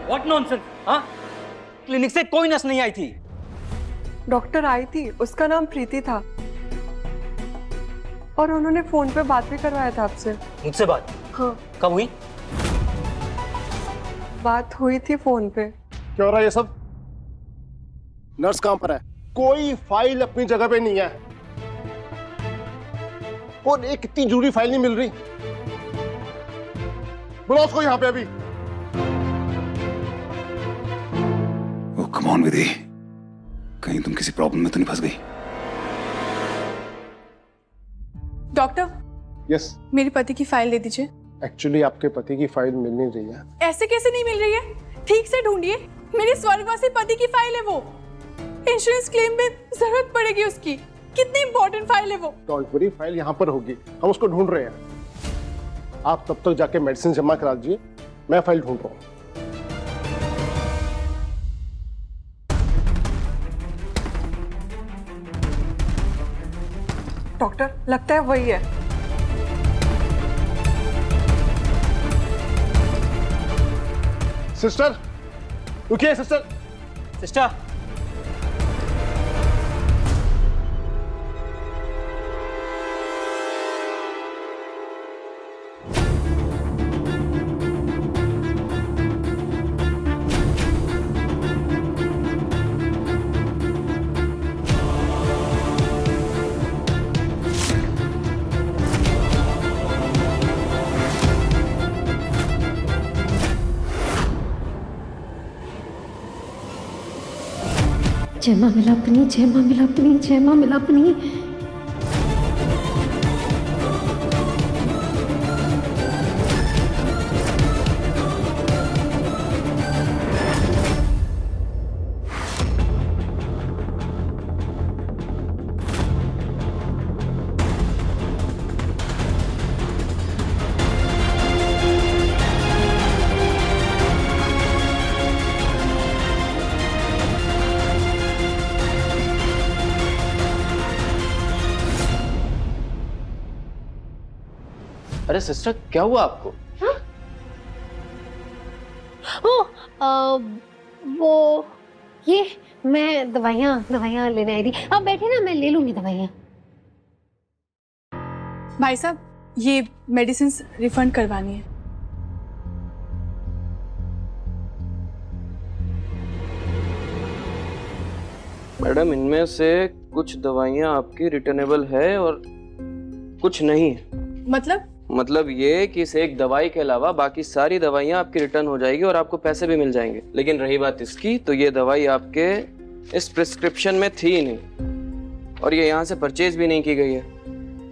What nonsense. हाँ, clinic से कोई नर्स नहीं आई थी। डॉक्टर आई थी, उसका नाम प्रीति था और उन्होंने फोन पे बात भी करवाया था आपसे। मुझसे बात? हाँ, कब हुई? बात हुई थी फोन पे। क्या हो रहा है ये सब? नर्स कहां पर है? कोई फाइल अपनी जगह पे नहीं है और एक इतनी जरूरी फाइल नहीं मिल रही। बुलाओ उसको यहाँ पे अभी। ओह कम ऑन विधि, कहीं तुम किसी प्रॉब्लम में तो नहीं फंस गई? डॉक्टर, यस, मेरे पति की फाइल दे दीजिए। एक्चुअली आपके पति की फाइल मिल नहीं रही है। ऐसे कैसे नहीं मिल रही है? ठीक से ढूंढिए, मेरे स्वर्गवासी पति की फाइल है वो। इंश्योरेंस क्लेम में जरूरत पड़ेगी उसकी। कितनी इंपॉर्टेंट फाइल है वो। डोंट वरी, फाइल यहाँ पर होगी, हम उसको ढूंढ रहे हैं। आप तब तक जाके मेडिसिन जमा करा दीजिए, मैं फाइल ढूंढ रहा हूँ। डॉक्टर, लगता है वही है। सिस्टर रुकिए, सिस्टर। सिस्टर, जय मां मिलापनी, जय मां मिलापनी, जय मां मिलापनी। अरे सिस्टर, क्या हुआ आपको? वो ये मैं दवाइयाँ लेने आई थी। आप बैठे ना, मैं ले लूंगी दवाइयाँ। भाई साहब, ये मेडिसिन रिफंड करवानी है। मैडम, इनमें से कुछ दवाइयाँ आपकी रिटर्नेबल है और कुछ नहीं है। मतलब ये कि इस एक दवाई के अलावा बाकी सारी दवाइयाँ आपकी रिटर्न हो जाएगी और आपको पैसे भी मिल जाएंगे। लेकिन रही बात इसकी, तो ये दवाई आपके इस प्रिस्क्रिप्शन में थी ही नहीं और ये यहाँ से परचेज भी नहीं की गई है।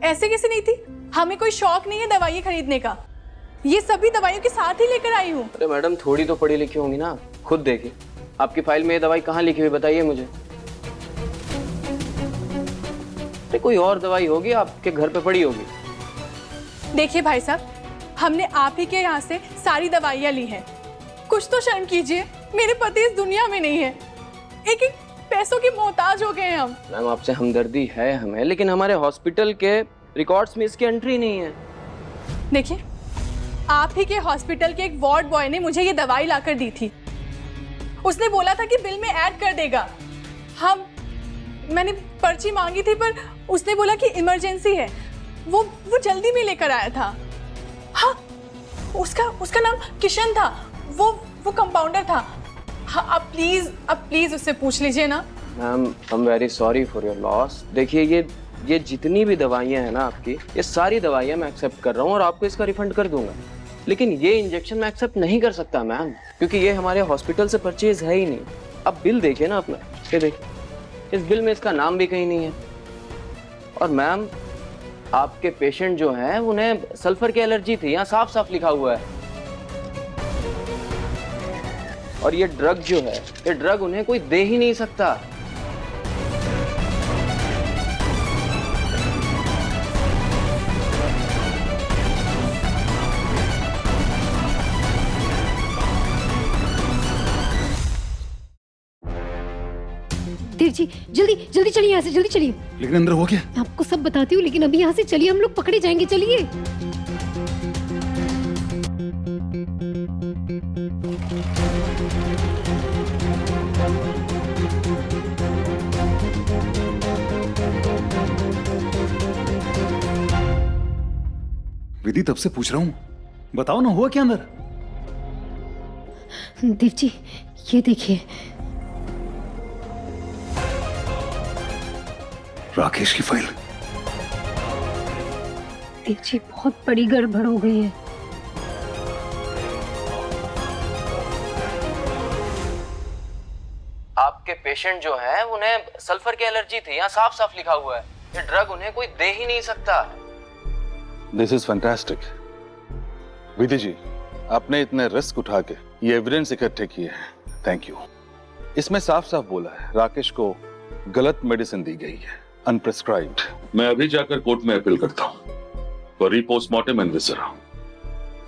ऐसे कैसे नहीं थी? हमें कोई शौक नहीं है दवाई खरीदने का। ये सभी दवाइयों के साथ ही लेकर आई हूँ। अरे मैडम, थोड़ी तो पढ़ी लिखी होंगी ना, खुद देखिए आपकी फाइल में ये दवाई कहाँ लिखी हुई, बताइए मुझे। अरे कोई और दवाई होगी, आपके घर पे पड़ी होगी। देखिए भाई साहब, हमने आप ही के यहाँ से सारी दवाइयाँ ली हैं। कुछ तो शर्म कीजिए, मेरे पति इस दुनिया में नहीं है। एक एक पैसों के मोहताज हो गए हैं हम। मैम, आपसे हमदर्दी है हमें, लेकिन हमारे हॉस्पिटल के रिकॉर्ड्स में इसकी एंट्री नहीं है। देखिए, आप ही के हॉस्पिटल के एक वार्ड बॉय ने मुझे ये दवाई लाकर दी थी। उसने बोला था कि बिल में ऐड कर देगा। मैंने पर्ची मांगी थी, पर उसने बोला कि इमरजेंसी है। वो जल्दी में लेकर आया था। हाँ, उसका नाम किशन था। वो कंपाउंडर था। हाँ, आप प्लीज उससे पूछ लीजिए ना। Ma'am, I am very sorry for your loss. देखिए, ये जितनी भी दवाइयाँ हैं ना आपकी, ये सारी दवाइयाँ मैं एक्सेप्ट कर रहा हूँ और आपको इसका रिफंड कर दूंगा। लेकिन ये इंजेक्शन मैं एक्सेप्ट नहीं कर सकता मैम, क्योंकि ये हमारे हॉस्पिटल से परचेज है ही नहीं। अब बिल देखिए ना अपना, ये देखिए, इस बिल में इसका नाम भी कहीं नहीं है। और मैम, आपके पेशेंट जो हैं उन्हें सल्फर की एलर्जी थी, यहाँ साफ साफ लिखा हुआ है। और ये ड्रग जो है, ये ड्रग उन्हें कोई दे ही नहीं सकता। देव जी, जल्दी चलिए यहाँ से, जल्दी चलिए। लेकिन अंदर हुआ क्या? मैं आपको सब बताती हूँ, लेकिन अभी यहाँ से चलिए, हम लोग पकड़े जाएंगे। चलिए। विधि तब से पूछ रहा हूं, बताओ ना हुआ क्या अंदर? देव जी ये देखिए। राकेश की फाइल। देव जी बहुत बड़ी गड़बड़ हो गई है। आपके पेशेंट जो है उन्हें सल्फर की एलर्जी थी, यहाँ साफ साफ लिखा हुआ है। ये ड्रग उन्हें कोई दे ही नहीं सकता। This is fantastic. Vidhi ji, आपने इतने रिस्क उठा के ये एविडेंस इकट्ठे किए हैं, थैंक यू। इसमें साफ साफ बोला है राकेश को गलत मेडिसिन दी गई है, अनप्रिस्क्राइब्ड। मैं अभी जाकर कोर्ट में अपील करता हूँ फॉर रीपोस्टमार्टम एंड विसरा,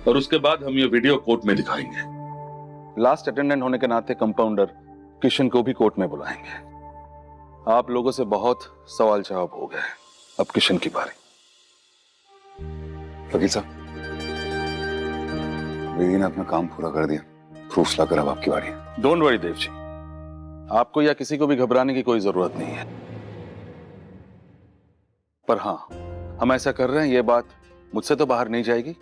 और उसके बाद हम ये वीडियो कोर्ट में दिखाएंगे। लास्ट अटेंडेंट होने के नाते कंपाउंडर किशन को भी कोर्ट में बुलाएंगे। आप लोगों से बहुत सवाल जवाब हो गए, अब किशन की बारी। वकील साहब, विधि ने अपना काम पूरा कर दिया, प्रूफ्स लाकर अब आपकी बारी है। डोंट वरी देव जी, आपको या किसी को भी घबराने की कोई जरूरत नहीं है। पर हाँ, हम ऐसा कर रहे हैं, ये बात मुझसे तो बाहर नहीं जाएगी,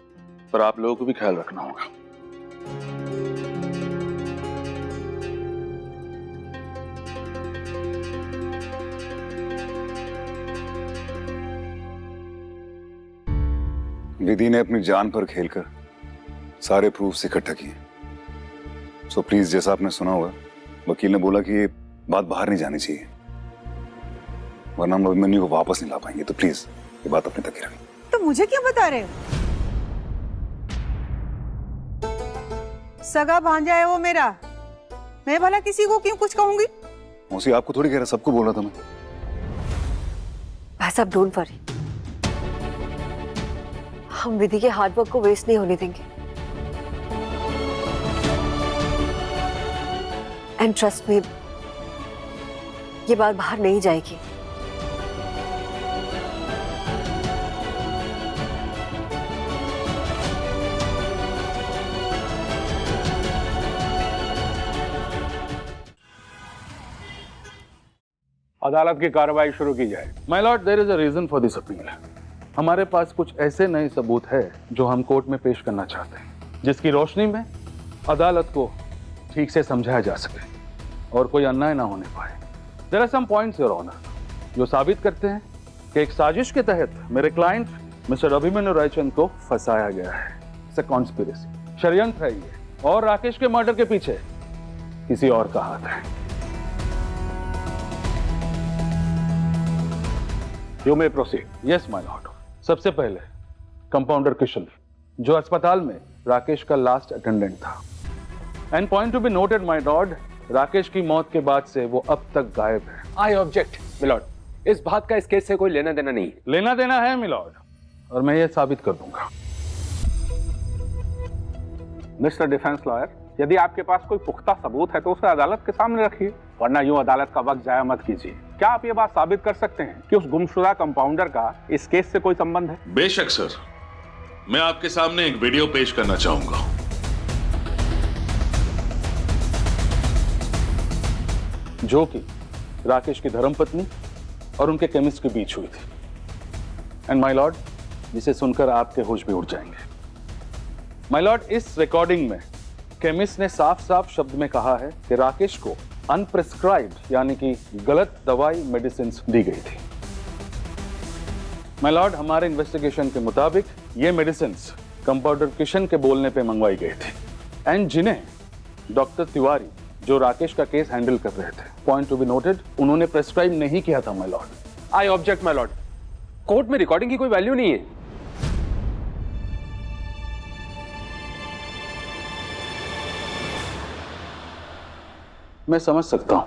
पर आप लोगों को भी ख्याल रखना होगा। विधि ने अपनी जान पर खेलकर सारे प्रूफ्स इकट्ठा किए। सो प्लीज, जैसा आपने सुना होगा, वकील ने बोला कि ये बात बाहर नहीं जानी चाहिए, वरना हम अभिमन्यु को वापस नहीं ला पाएंगे। तो प्लीज ये बात अपने तक ही रखें। तो मुझे क्यों बता रहे हो? सगा भांजा है वो मेरा, मैं भला किसी को क्यों कुछ कहूंगी? मौसी, आपको थोड़ी कह रहा, सबको बोल रहा था मैं। भाई साहब डोंट वरी, हम विधि के हार्ड वर्क को वेस्ट नहीं होने देंगे। एंड ट्रस्ट मी, ये बात बाहर नहीं जाएगी। अदालत की कार्रवाई शुरू की जाए। My lord, there is a reason for this appeal. हमारे पास कुछ ऐसे नए सबूत है जो हम कोर्ट में पेश करना चाहते हैं, जिसकी रोशनी में अदालत को ठीक से समझाया जा सके और कोई अन्याय ना होने पाए। There are some points your honour जो साबित करते हैं कि एक साजिश के तहत मेरे क्लाइंट मिस्टर अभिमन्यु रायचंद को फंसाया गया है। इट्स अ कॉन्स्पिरेसी, षड्यंत्र है ये, और राकेश के मर्डर के पीछे किसी और का हाथ है। You may proceed. Yes my Lord. सबसे पहले कंपाउंडर किशन, जो अस्पताल में राकेश का लास्ट अटेंडेंट था। And point to be noted my Lord, Rakesh की मौत के बाद से वो अब तक गायब है। आई ऑब्जेक्ट मिलॉर्ड, इस बात का इस केस से कोई लेना देना नहीं। लेना देना है मिलॉर्ड, और मैं ये साबित कर दूंगा। मिस्टर डिफेंस लॉयर, यदि आपके पास कोई पुख्ता सबूत है तो उसे अदालत के सामने रखिए, वरना यूं अदालत का वक्त जाया मत कीजिए। क्या आप ये बात साबित कर सकते हैं कि उस गुमशुदा कंपाउंडर का इस केस से कोई संबंध है? बेशक सर, मैं आपके सामने एक वीडियो पेश करना चाहूंगा। जो कि राकेश की धर्मपत्नी और उनके केमिस्ट के बीच हुई थी। एंड माय लॉर्ड, जिसे सुनकर आपके होश भी उड़ जाएंगे। माय लॉर्ड, इस रिकॉर्डिंग में केमिस्ट ने साफ साफ शब्द में कहा है कि राकेश को अनप्रिस्क्राइब्ड यानी कि गलत दवाई मेडिसिन दी गई थी। माय लॉर्ड, हमारे इन्वेस्टिगेशन के मुताबिक ये मेडिसिन कंपाउंडर किशन के बोलने पे मंगवाई गई थी, एंड जिन्हें डॉक्टर तिवारी, जो राकेश का केस हैंडल कर रहे थे, पॉइंट टू बी नोटेड, उन्होंने प्रेस्क्राइब नहीं किया था my Lord. I object my Lord, court में रिकॉर्डिंग की कोई वैल्यू नहीं है। मैं समझ सकता हूं,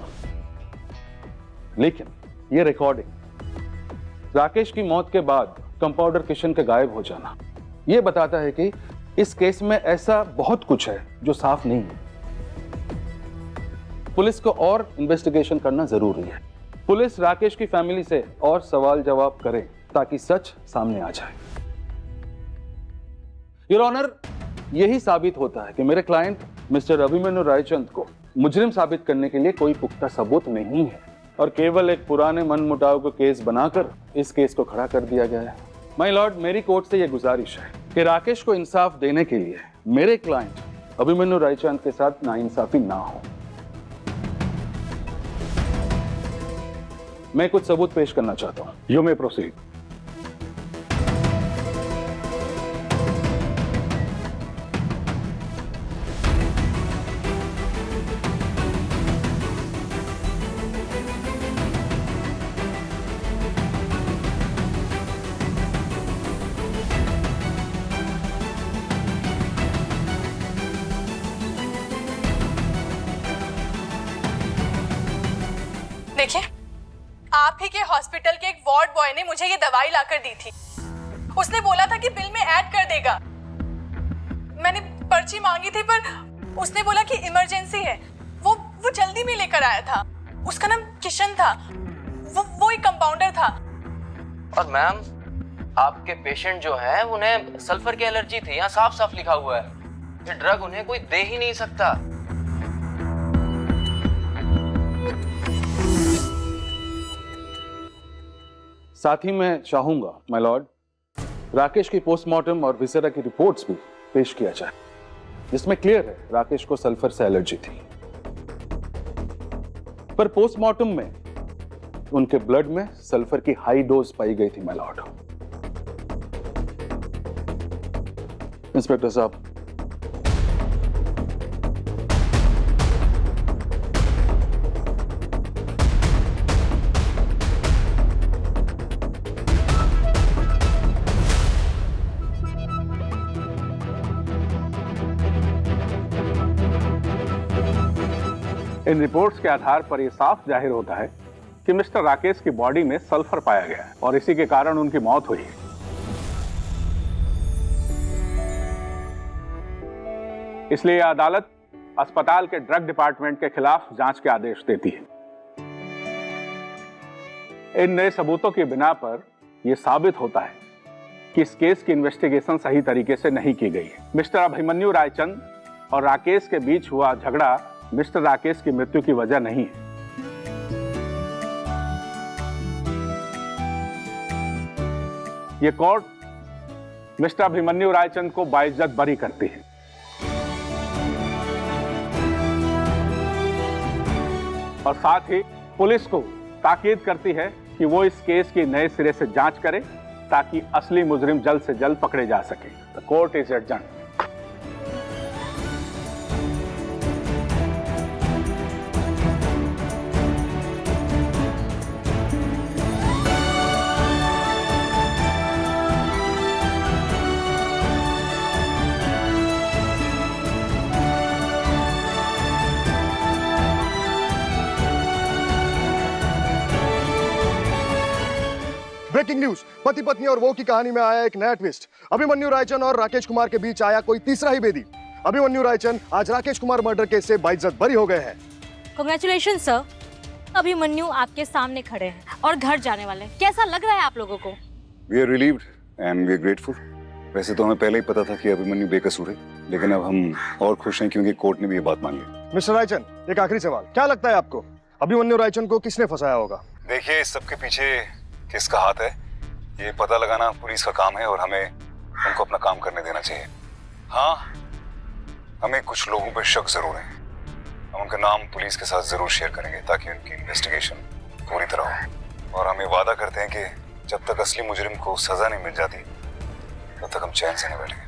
लेकिन ये रिकॉर्डिंग राकेश की मौत के बाद कंपाउंडर किशन के गायब हो जाना ये बताता है कि इस केस में ऐसा बहुत कुछ है जो साफ नहीं है। पुलिस को और इन्वेस्टिगेशन करना जरूरी है। पुलिस राकेश की फैमिली से और सवाल जवाब करे ताकि सच सामने आ जाए। योर ऑनर, यही साबित होता है कि मेरे क्लाइंट मिस्टर अभिमन्यु रायचंद को मुजरिम साबित करने के लिए कोई पुख्ता सबूत नहीं है और केवल एक पुराने मनमुटाव को केस बनाकर इस केस को खड़ा कर दिया गया है। माय लॉर्ड, मेरी कोर्ट से यह गुजारिश है कि राकेश को इंसाफ देने के लिए मेरे क्लाइंट अभिमन्यु रायचंद के साथ नाइंसाफी ना हो। मैं कुछ सबूत पेश करना चाहता हूं। You may proceed. देखिए, आप ही के हॉस्पिटल के एक वार्ड बॉय ने मुझे ये दवाई लाकर दी थी। उसने बोला था कि बिल में ऐड कर देगा। मैंने पर्ची मांगी थी पर उसने बोला कि इमरजेंसी है। वो जल्दी में लेकर आया था। उसका नाम किशन था। वो एक कंपाउंडर था। और मैम, आपके पेशेंट जो है उन्हें सल्फर की एलर्जी थी, यहाँ साफ साफ लिखा हुआ है। ये ड्रग उन्हें कोई दे ही नहीं सकता। साथ ही मैं चाहूंगा माय लॉर्ड, राकेश की पोस्टमार्टम और विसेरा की रिपोर्ट्स भी पेश किया जाए, जिसमें क्लियर है राकेश को सल्फर से एलर्जी थी। पर पोस्टमार्टम में उनके ब्लड में सल्फर की हाई डोज पाई गई थी माय लॉर्ड। इंस्पेक्टर साहब, इन रिपोर्ट्स के आधार पर यह साफ जाहिर होता है कि मिस्टर राकेश की बॉडी में सल्फर पाया गया है और इसी के कारण उनकी मौत हुई है। इसलिए अदालत अस्पताल के ड्रग डिपार्टमेंट के खिलाफ जांच के आदेश देती है। इन नए सबूतों की बिना पर यह साबित होता है कि इस केस की इन्वेस्टिगेशन सही तरीके से नहीं की गई है। मिस्टर अभिमन्यु रायचंद और राकेश के बीच हुआ झगड़ा मिस्टर राकेश की मृत्यु की वजह नहीं है। यह कोर्ट मिस्टर अभिमन्यु रायचंद को बाइज्जत बरी करती है। और साथ ही पुलिस को ताकीद करती है कि वो इस केस की नए सिरे से जांच करे ताकि असली मुजरिम जल्द से जल्द पकड़े जा सके। The court is adjourned. Breaking news, पति पत्नी और वो की कहानी में आया एक नया ट्विस्ट। अभिमन्यु रायचंद और राकेश कुमार के बीच आया कोई तीसरा ही बेदी। अभिमन्यु रायचंद आज राकेश कुमार मर्डर केस से बाइज्जत बरी हो गए हैं। Congratulation sir. अभिमन्यु आपके सामने खड़े हैं और घर जाने वाले हैं। कैसा लग रहा है आप लोगों को? We are relieved and we are grateful. वैसे तो हमें पहले ही पता था कि अभिमन्यु बेकसूर है, लेकिन अब हम और खुश हैं क्योंकि कोर्ट ने भी ये बात मान ली। मिस्टर रायचंद, एक आखिरी सवाल, क्या लगता है आपको अभिमन्यु रायचंद को किसने फंसाया होगा? देखिए, इस सबके पीछे किसका हाथ है ये पता लगाना पुलिस का काम है और हमें उनको अपना काम करने देना चाहिए। हाँ, हमें कुछ लोगों पर शक जरूर है। हम उनका नाम पुलिस के साथ जरूर शेयर करेंगे ताकि उनकी इन्वेस्टिगेशन पूरी तरह हो। और हमें वादा करते हैं कि जब तक असली मुजरिम को सजा नहीं मिल जाती तब तक हम चैन से नहीं बैठेंगे।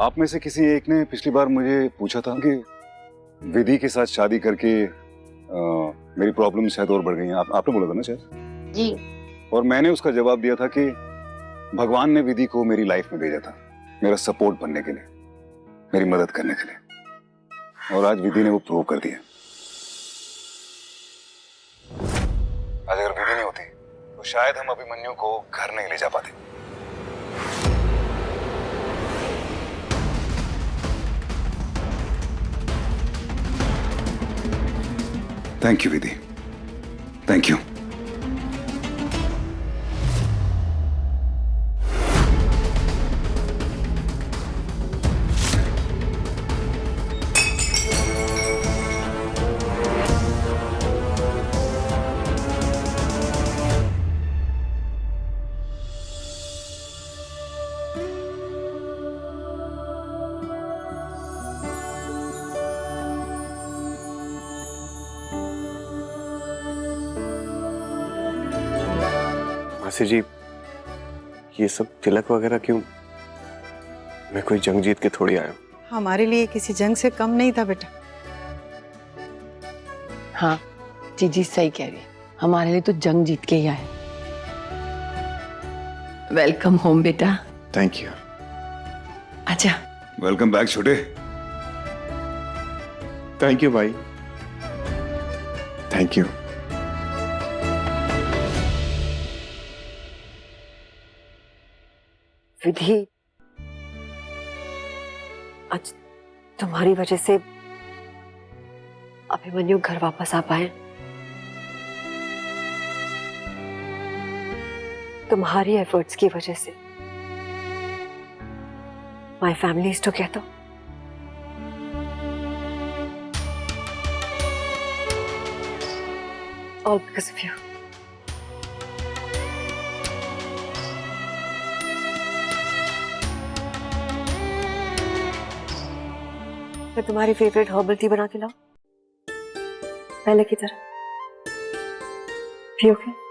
आप में से किसी एक ने पिछली बार मुझे पूछा था कि विधि के साथ शादी करके मेरी प्रॉब्लम शायद और बढ़ गई हैं। आपने बोला था ना शायद? जी। और मैंने उसका जवाब दिया था कि भगवान ने विधि को मेरी लाइफ में भेजा था, मेरा सपोर्ट बनने के लिए, मेरी मदद करने के लिए। और आज विधि ने वो प्रूव कर दिया। आज अगर विधि नहीं होती तो शायद हम अभिमन्यु को घर नहीं ले जा पाते। Thank you Vidhi, thank you. मासी जी, ये सब तिलक वगैरह क्यों? मैं कोई जंग जीत के थोड़ी आया हूँ। हमारे लिए किसी जंग से कम नहीं था बेटा। हाँ, जीजी सही कह रही है, हमारे लिए तो जंग जीत के ही आए। वेलकम होम बेटा। Thank you. अच्छा। वेलकम बैक छोटे। थैंक यू भाई, थैंक यू। विधि, आज तुम्हारी वजह से अभिमन्यु घर वापस आ पाए। तुम्हारी एफर्ट्स की वजह से my family is together. All because of you. मैं तुम्हारी फेवरेट हर्बल टी बना के लाऊं पहले की तरह? पियोगे?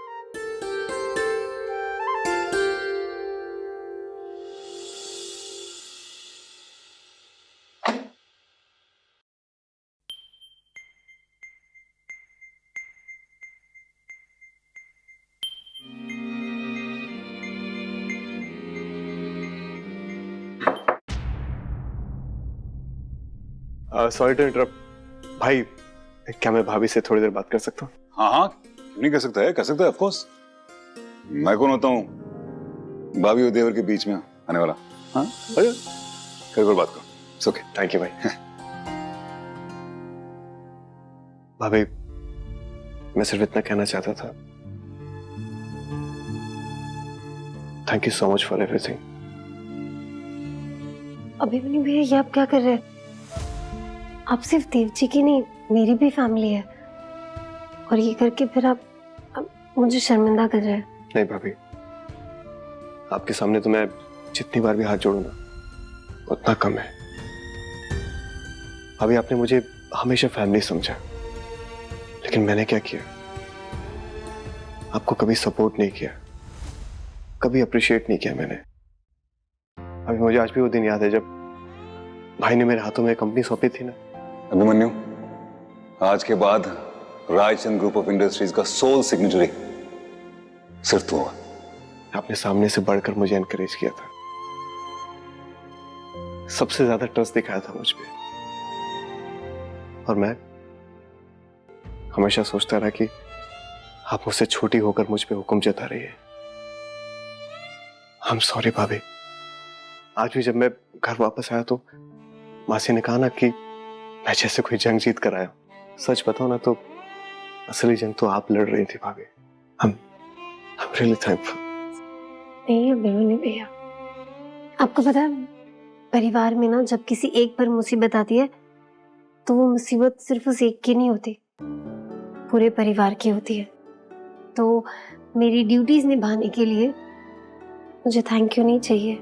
सॉरी टू इंटरप्ट भाई, क्या मैं भाभी से थोड़ी देर बात कर सकता हूँ? हाँ हाँ, क्यों नहीं कर सकता है, कर सकता है, ऑफ कोर्स। मैं कौन होता हूँ भाभी और देवर के बीच में आने वाला? हाँ, कर बात करो। It's okay. थैंक यू भाई। भाभी, मैं सिर्फ इतना कहना चाहता था, thank you so much for everything. Abhimanyu भैया, ये आप क्या कर रहे हैं? आप सिर्फ देव जी की नहीं, मेरी भी फैमिली है, और ये करके फिर आप मुझे शर्मिंदा कर रहे हैं। नहीं भाभी, आपके सामने तो मैं जितनी बार भी हाथ जोड़ूंगा उतना कम है। भाभी, आपने मुझे हमेशा फैमिली समझा, लेकिन मैंने क्या किया? आपको कभी सपोर्ट नहीं किया, कभी अप्रिशिएट नहीं किया मैंने। अभी मुझे आज भी वो दिन याद है जब भाई ने मेरे हाथों में कंपनी सौंपी थी ना। अभिमन्यु, आज के बाद रायचंद ग्रुप ऑफ इंडस्ट्रीज का सोल सिग्नेटरी सिर्फ तू होगा। आपने सामने से बढ़कर मुझे एनकरेज किया था, सबसे ज्यादा ट्रस्ट दिखाया था मुझ पे, और मैं हमेशा सोचता रहा कि आप मुझसे छोटी होकर मुझ पे हुक्म जता रही है। आई एम सॉरी भाभी। आज भी जब मैं घर वापस आया तो मासी ने कहा ना कि मैं जैसे कोई जंग जीत कर आया। सच बताओ ना तो असली जंग तो आप लड़ रही थी भाभी। I'm really thankful। नहीं अभिमन्यु भैया, आपको पता है परिवार में ना जब किसी एक पर मुसीबत आती है तो वो मुसीबत सिर्फ उस एक की नहीं होती, पूरे परिवार की होती है। तो मेरी ड्यूटीज निभाने के लिए मुझे थैंक यू नहीं चाहिए।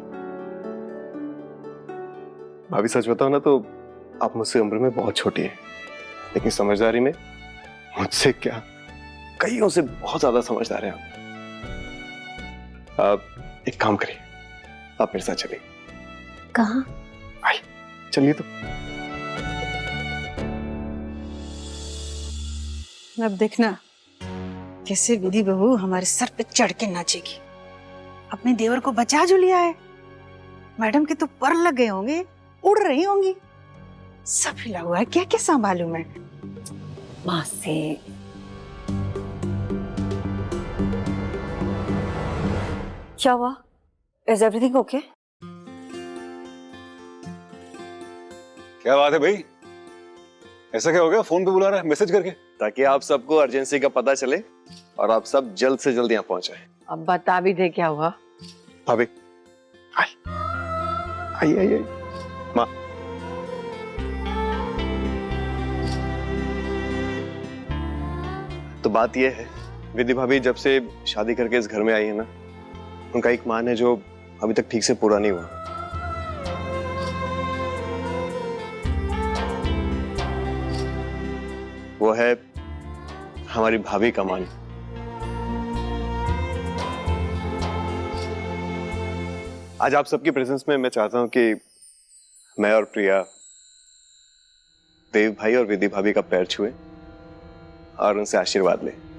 भाभी, सच बताओ ना तो आप मुझसे उम्र में बहुत छोटी हैं, लेकिन समझदारी में मुझसे क्या कईयों से बहुत ज्यादा समझदार हैं आप। एक काम करिए, आप मेरे साथ चलिए। कहाँ? आई, चलिए तो। अब देखना कैसे विधि बहू हमारे सर पे चढ़ के नाचेगी। अपने देवर को बचा जो लिया है। मैडम के तो पर लग गए होंगे, उड़ रही होंगी। सब हिला हुआ है, क्या क्या संभालू मैं। मासी, क्या हुआ? Is everything okay? क्या बात है भाई, ऐसा क्या हो गया? फोन पे बुला रहा है मैसेज करके? ताकि आप सबको अर्जेंसी का पता चले और आप सब जल्द से जल्द यहाँ पहुंच जाए। अब बता भी दे क्या हुआ। भाभी, आई आई आई माँ। तो बात यह है, विधि भाभी जब से शादी करके इस घर में आई है ना, उनका एक मान है जो अभी तक ठीक से पूरा नहीं हुआ। वो है हमारी भाभी का मान। आज आप सबकी प्रेजेंस में मैं चाहता हूं कि मैं और प्रिया देव भाई और विधि भाभी का पैर छुए और उनसे आशीर्वाद लें।